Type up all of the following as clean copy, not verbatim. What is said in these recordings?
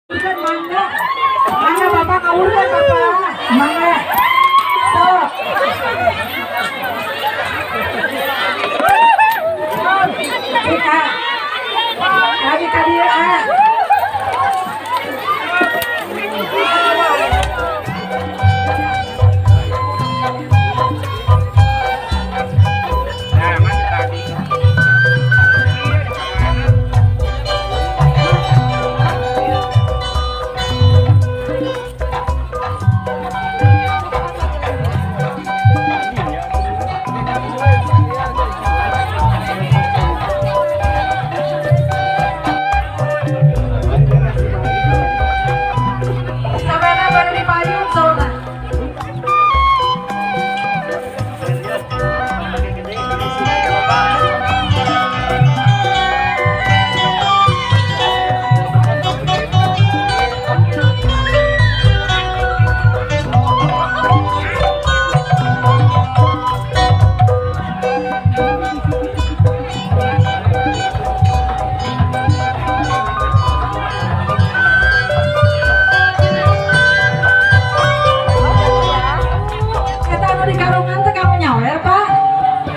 Bukan mangga. Mangga bapak kawulan bapak. Mangga. Stop. Ika. Lagi tadi ah.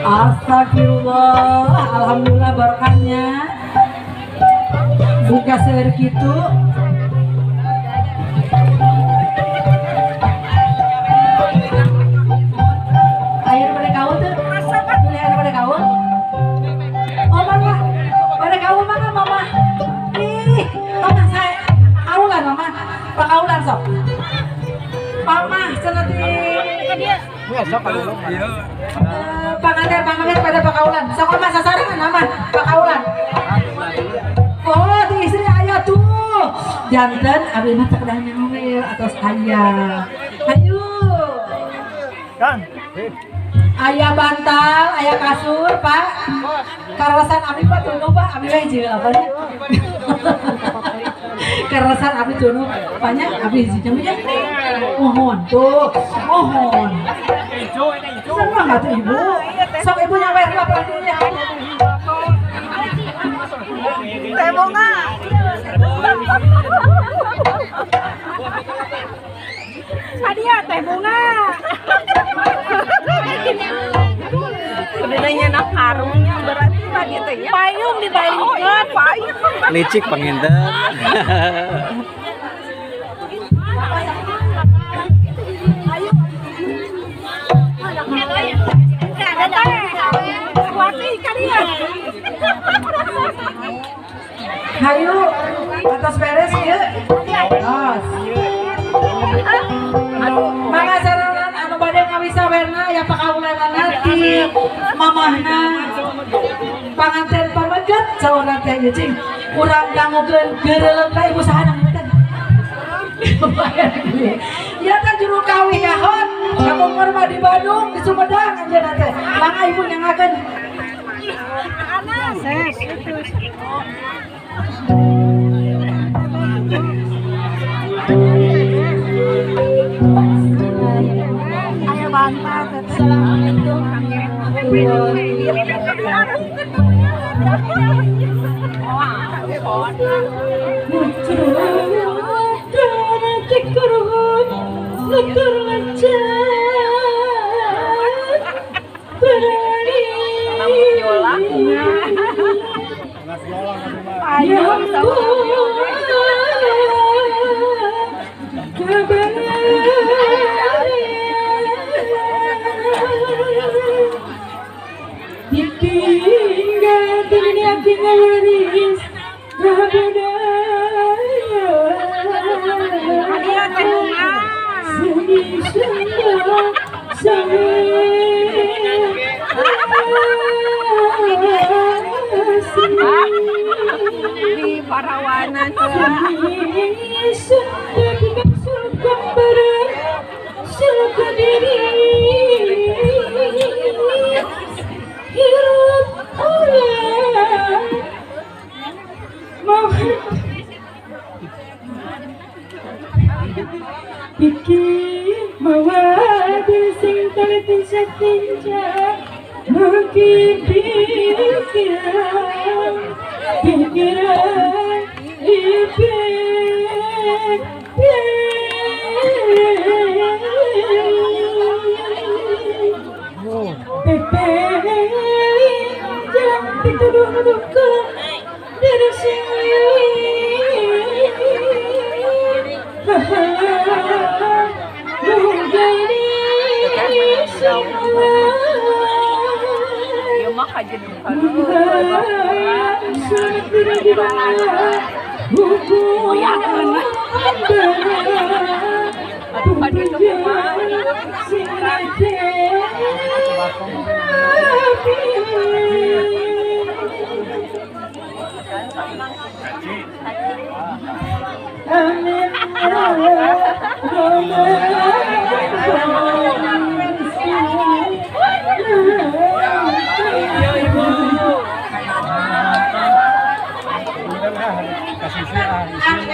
Astagfirullah, alhamdulillah barokahnya. Buka sehari gitu. Air pada kau tuh, air pada kau. Oh mama, pada kau mana mama? Ih, mama saya, kaulan mama, pak kaulan sok. Mama, senati. Panganten pada pakaulan. Sok mah sasaran aman pakaulan. Oh, di istri ayah tuh. Janten abdi mah teu kedah nyawel atos ayah. Ayo. Kan. Ayah bantal, ayah kasur, Pak. Karasan abdi Pak tunuh Pak, abdi we hiji apa nya? Karasan abdi tunuh, Paknya abdi hiji nya. Mohon tuh, mohon. Senang nggak tuh ibu? Sok ibu nyawer lah pelantinya. Teh bunga. Hadia teh bunga. Bedanya nak karungnya berarti tadi tehnya. Payung dibalikkan, payung. Licik penginten. Hayu, atas beres ya. Tos. Mangga saranan anu bade ngawisa werna ya pakaulanana ti mamahna. Panganten pameget saurna teh ieu cing. Urang dangukeun geureuleuh ka ibu saha namanya? Ya teh juru kawin kahon. Kamu mah di Bandung, di Sumedang anjeunna teh. Mangga ibu nyangakeun. Ses. Ayah bantal Assalamualaikum. Di Parawanan Bikin bawa sing tali tinja makin pikiran ipe Pepe jangan dituduh-tuduh ke diri sendiri.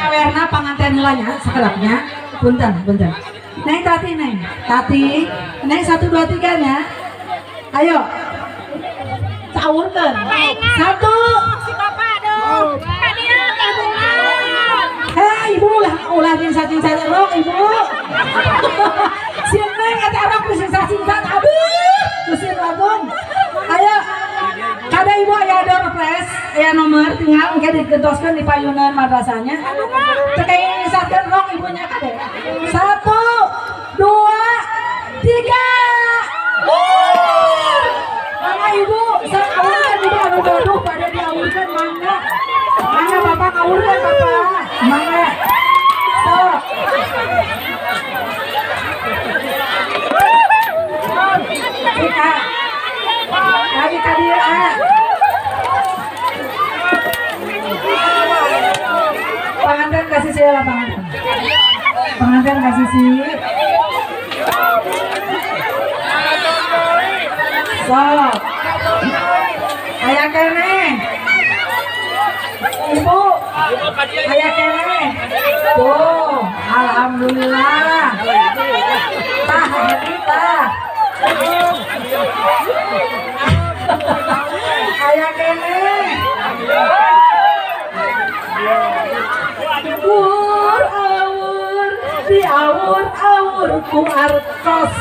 Werna panganten nilainya sekelapnya. Punten. Neng Tati, Neng 1, 2, 3 nya. Ayo. Caurkeun. 1. Hei, ibu ulah cing rok ibu. Sieun Neng eta rok cing aduh. Mesin lagung. Ayo. Kada ibu aya doorpress, aya nomor tinggal engke digentoskeun di payunan madrasahnya. Teu ngisatkeun rok ibunya kade. 1, 2, 3. Mangga ibu, sok aurkeun ibu anu gaduh pada diaurkeun mangga. Mangga bapak aurkeun bapak. Mangga. Sok. Kita lagi tadi pengantin kasih sih lah pengantin kasih sih so ayah kene ibu ayah kene tuh alhamdulillah tah ayah kene awur diawur ku artos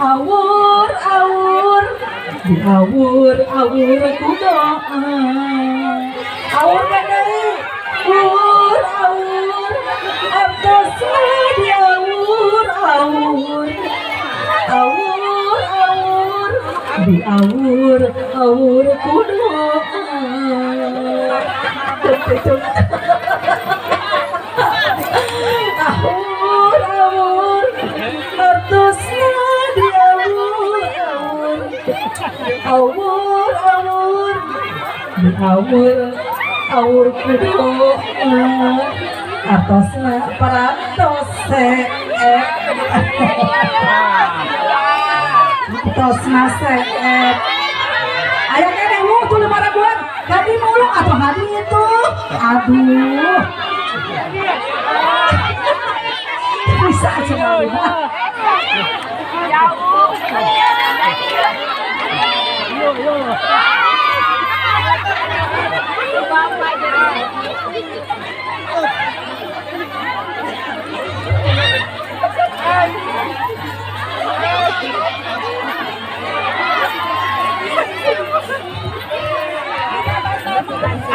awur diawur ku doa awur kene awur artos diawur diawur ku doa awur artosna diawur kudu artosna parantos artosna ayo kene lu tuh 5.000-an tadi mulu atau hari itu aduh bisa sekali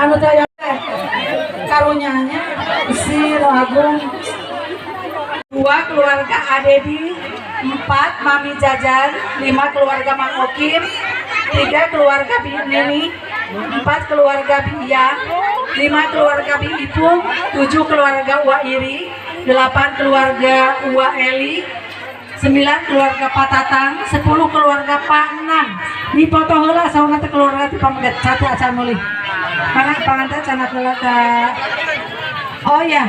anu saya karunyanya si Agung 2 keluarga Adedi 4 Mami Jajan 5 keluarga Mang Okim 3 keluarga Bi Neni 4 keluarga Bi Iya 5 keluarga Bi Ipung 7 keluarga Uwa Iri 8 keluarga Uwa Eli 9 keluarga Pak Tatang 10 keluarga Pak Nang dipoto heula sauna teh keluarga ti pamegat satu acan mulih mana panganten cenah keluarga oh ya